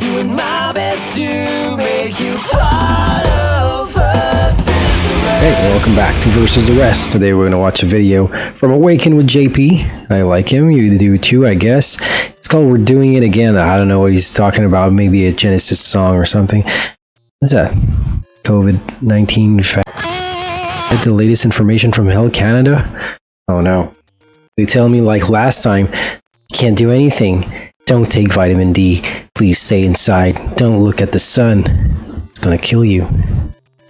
doing my best to make you part of us. Hey, welcome back to Versus the Rest. Today we're going to watch a video from Awaken with JP. I like him, you do too, I guess. It's called We're Doing It Again. I don't know what he's talking about, maybe a Genesis song or something. What's that? COVID-19 fact. Get the latest information from Health Canada? Oh no. They tell me like last time, can't do anything. Don't take vitamin D. Please stay inside. Don't look at the sun. It's gonna kill you.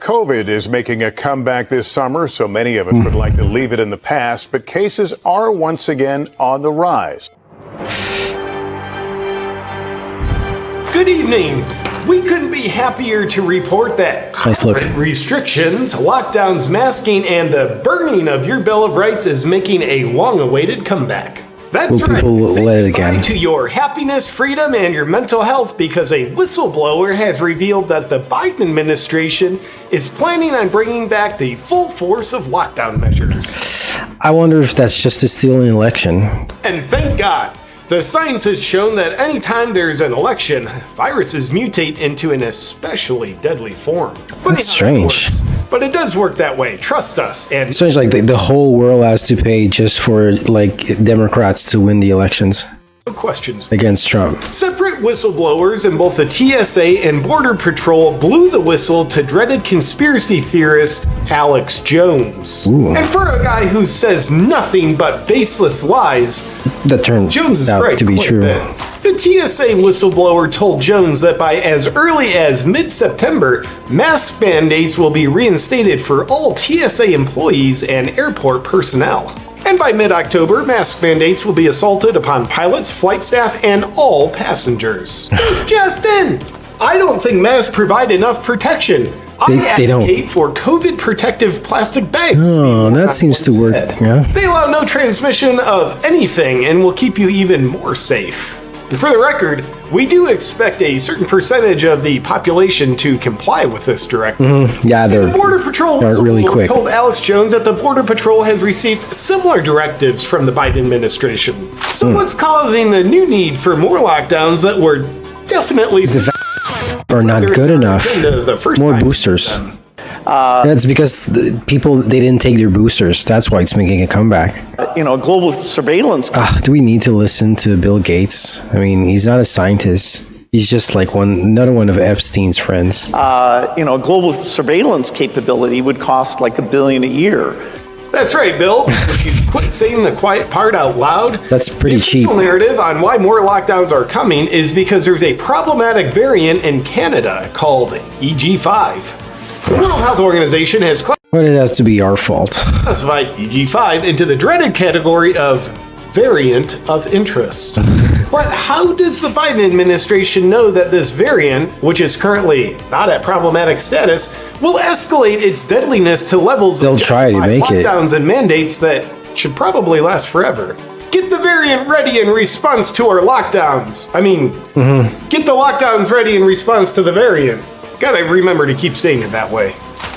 COVID is making a comeback this summer, so many of us would like to leave it in the past, but cases are once again on the rise. Good evening. We couldn't be happier to report that Nice look. restrictions, lockdowns, masking, and the burning of your Bill of Rights is making a long-awaited comeback. That's Will people right. Say let it goodbye again? to your happiness, freedom, and your mental health because a whistleblower has revealed that the Biden administration is planning on bringing back the full force of lockdown measures. I wonder if that's just to steal an election. And thank God, the science has shown that anytime there's an election, viruses mutate into an especially deadly form. Funny That's how that strange. works, but it does work that way. Trust us. And So it's like the whole world has to pay just for like Democrats to win the elections no questions. against Trump. Separate whistleblowers in both the TSA and Border Patrol blew the whistle to dreaded conspiracy theorist Alex Jones. Ooh. And for a guy who says nothing but baseless lies, That turned Jones is out right to be quite a true. bit. The TSA whistleblower told Jones that by as early as mid-September, mask mandates will be reinstated for all TSA employees and airport personnel. And by mid-October, mask mandates will be assaulted upon pilots, flight staff, and all passengers. It's just in! I don't think masks provide enough protection. They don't. advocate for COVID protective plastic bags. to be Oh, worn that on seems to one's work. head. Yeah. They allow no transmission of anything and will keep you even more safe. And for the record, we do expect a certain percentage of the population to comply with this directive. Yeah, The they're Border Patrol they're really whistleblower quick. told Alex Jones that the Border Patrol has received similar directives from the Biden administration. So what's causing the new need for more lockdowns that were definitely are not good enough. the first More time? boosters. That's because the people they didn't take their boosters. That's why it's making a comeback. Global surveillance. Do we need to listen to Bill Gates? I mean, he's not a scientist. He's just like another one of Epstein's friends. Global surveillance capability would cost like $1 billion a year. That's right, Bill. If you quit saying the quiet part out loud, That's pretty the official cheap. narrative on why more lockdowns are coming is because there's a problematic variant in Canada called EG5. The World Health Organization has But it has to be our fault. classified EG5 into the dreaded category of variant of interest. But how does the Biden administration know that this variant, which is currently not at problematic status, will escalate its deadliness to levels They'll of try to justified make it. lockdowns and mandates that should probably last forever? Get the variant ready in response to our lockdowns. I mean, get the lockdowns ready in response to the variant. Gotta remember to keep saying it that way.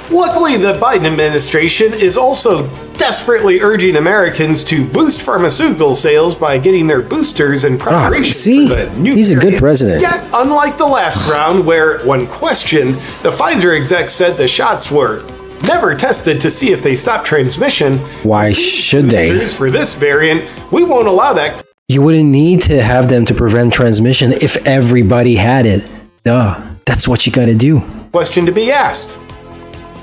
Luckily, the Biden administration is also desperately urging Americans to boost pharmaceutical sales by getting their boosters in preparation see? for the new He's a good variant. president. Yet, unlike the last round, where, when questioned, the Pfizer exec said the shots were never tested to see if they stop transmission. Why should they? boosters for this variant, we won't allow that. You wouldn't need to have them to prevent transmission if everybody had it. Duh. That's what you gotta do. Question to be asked.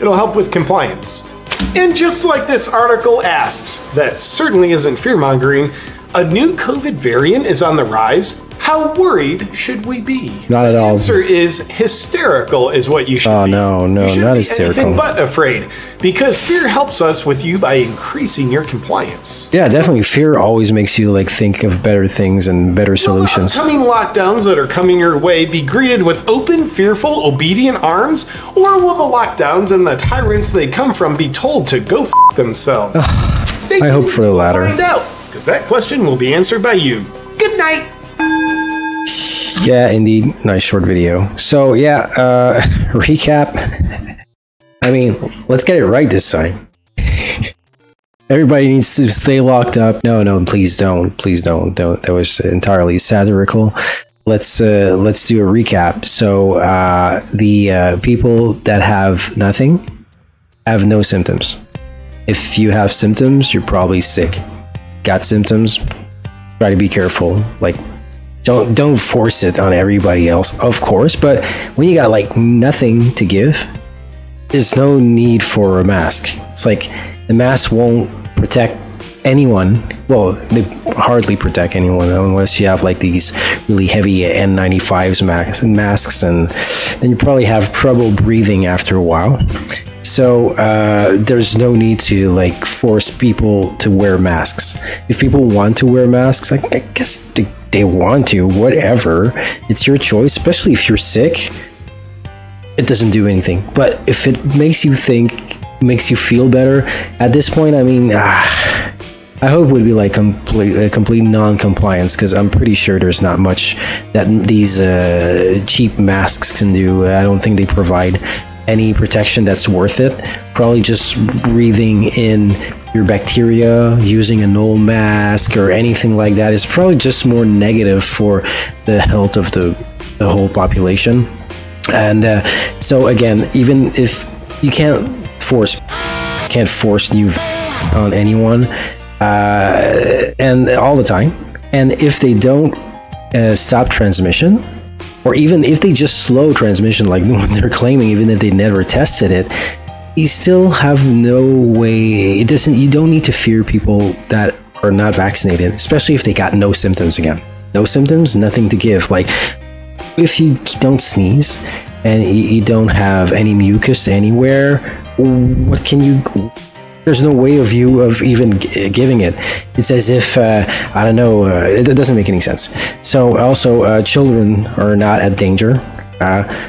It'll help with compliance. And just like this article asks, that certainly isn't fear-mongering, a new COVID variant is on the rise. How worried should we be? Not at all. The answer is hysterical is what you should Oh, be. no, You should not be hysterical. anything but afraid, because fear helps us with you by increasing your compliance. Yeah, definitely. Fear always makes you like think of better things and better solutions. Will upcoming lockdowns that are coming your way be greeted with open, fearful, obedient arms? Or will the lockdowns and the tyrants they come from be told to go f themselves? Stay I hope tuned for the to latter. Find out, because that question will be answered by you. Good night. Yeah, indeed. Nice short video. So yeah, recap. I mean, let's get it right this time. Everybody needs to stay locked up. No, please don't. Please don't. That was entirely satirical. let's do a recap. So the people that have nothing have no symptoms. If you have symptoms, you're probably sick. Got symptoms, try to be careful. Like, don't force it on everybody else, of course, but when you got like nothing to give, there's no need for a mask. It's like the mask won't protect anyone. Well, they hardly protect anyone unless you have like these really heavy N95s masks, and then you probably have trouble breathing after a while. So there's no need to like force people to wear masks. If people want to wear masks, I guess they want to, whatever. It's your choice, especially if you're sick. It doesn't do anything. But if it makes you think, makes you feel better, at this point, I mean, I hope it would be like complete non-compliance, because I'm pretty sure there's not much that these cheap masks can do. I don't think they provide any protection that's worth it. Probably just breathing in your bacteria using an old mask or anything like that is probably just more negative for the health of the whole population. And so again, even if you can't force new on anyone and all the time, and if they don't stop transmission, or even if they just slow transmission like they're claiming, even if they never tested it, you still have no way. You don't need to fear people that are not vaccinated, especially if they got no symptoms. Again, no symptoms, nothing to give. Like, if you don't sneeze and you don't have any mucus anywhere, what can you? There's no way of even giving it. It's as if I don't know. It doesn't make any sense. So also, children are not at danger.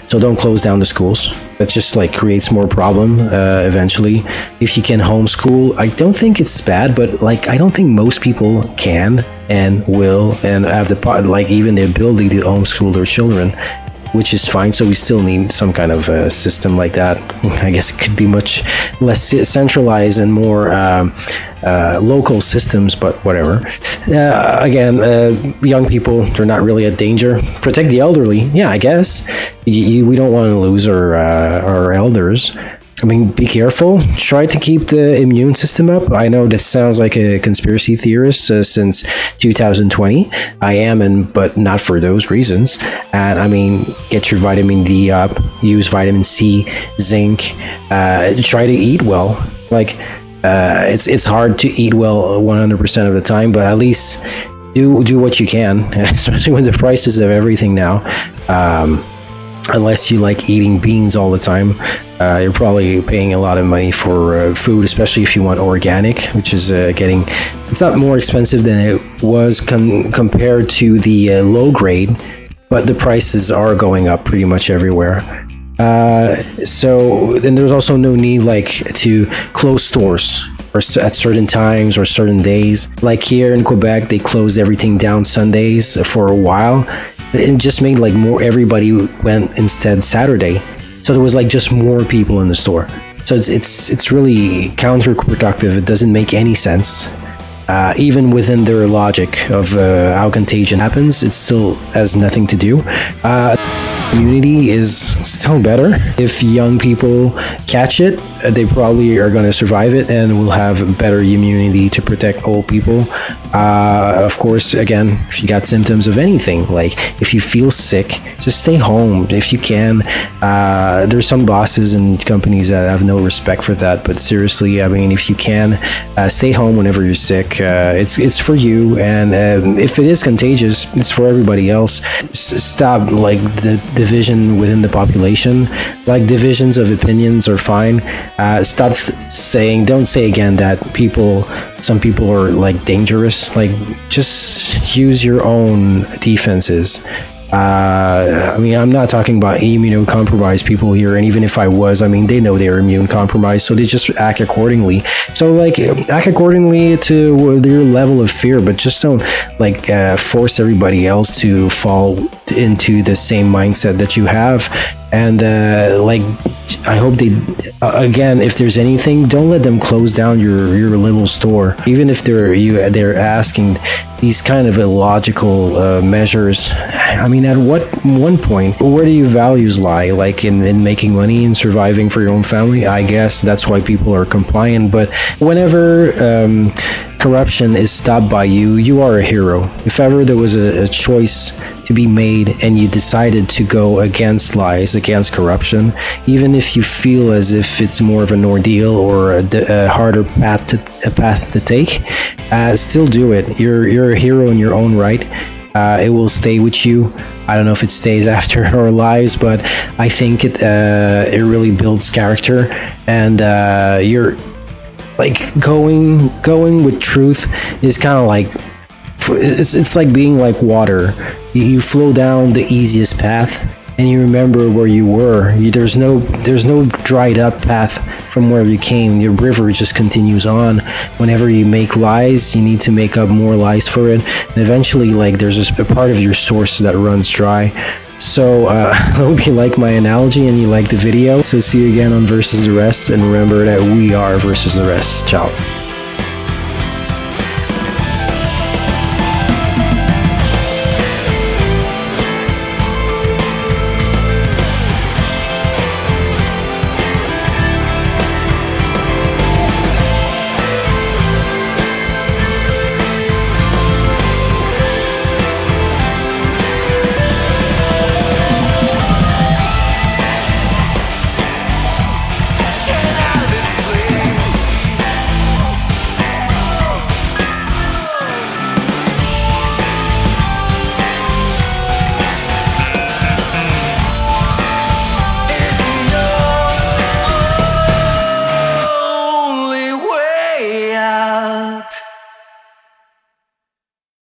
So don't close down the schools. That just like creates more problem eventually. If you can homeschool, I don't think it's bad, but like I don't think most people can and will and have even the ability to homeschool their children, which is fine. So we still need some kind of system like that. I guess it could be much less centralized and more local systems, but whatever. Again, young people, they're not really a danger. Protect the elderly. Yeah, I guess. We don't want to lose our elders. I mean, be careful. Try to keep the immune system up. I know that sounds like a conspiracy theorist since 2020. I am, but not for those reasons. And I mean, get your vitamin D up. Use vitamin C, zinc. Try to eat well. Like, it's hard to eat well 100% of the time, but at least do what you can, especially with the prices of everything now. Unless you like eating beans all the time, you're probably paying a lot of money for food, especially if you want organic, which is it's not more expensive than it was compared to the low grade, but the prices are going up pretty much everywhere. So then there's also no need like to close stores or at certain times or certain days. Like here in Quebec, they closed everything down Sundays for a while. It just made like more, everybody went instead Saturday, so there was like just more people in the store. So it's really counterproductive. It doesn't make any sense. Even within their logic of how contagion happens, it still has nothing to do. Immunity is still better. If young people catch it, they probably are going to survive it and will have better immunity to protect old people. Of course, again, if you got symptoms of anything, like if you feel sick, just stay home if you can. There's some bosses and companies that have no respect for that, but seriously, I mean, if you can, stay home whenever you're sick. It's for you, and if it is contagious, it's for everybody else. Stop like the division within the population. Like, divisions of opinions are fine. Stop don't say again that some people are like dangerous. Like, just use your own defenses. I mean, I'm not talking about immunocompromised people here, and even if I was, I mean, they know they're immune compromised, so they just act accordingly. So, like, act accordingly to their level of fear, but just don't, like, force everybody else to fall into the same mindset that you have. And, like, I hope they, again, if there's anything, don't let them close down your little store. Even if they're asking these kind of illogical measures. I mean, at one point, where do your values lie? Like in making money and surviving for your own family? I guess that's why people are compliant. But whenever corruption is stopped by you, you are a hero. If ever there was a choice to be made and you decided to go against lies, against corruption, even if you feel as if it's more of an ordeal or a harder path to take, still do it. You're a hero in your own right. It will stay with you. I don't know if it stays after our lives, but I think it really builds character, and you're like going with truth is kind of like it's like being like water. You flow down the easiest path, and you remember where you were. There's no dried up path from where you came. Your river just continues on. Whenever you make lies, you need to make up more lies for it, and eventually, like, there's a part of your source that runs dry. So I hope you like my analogy and you like the video. So see you again on Versus the Rest, and remember that we are versus the rest. Ciao.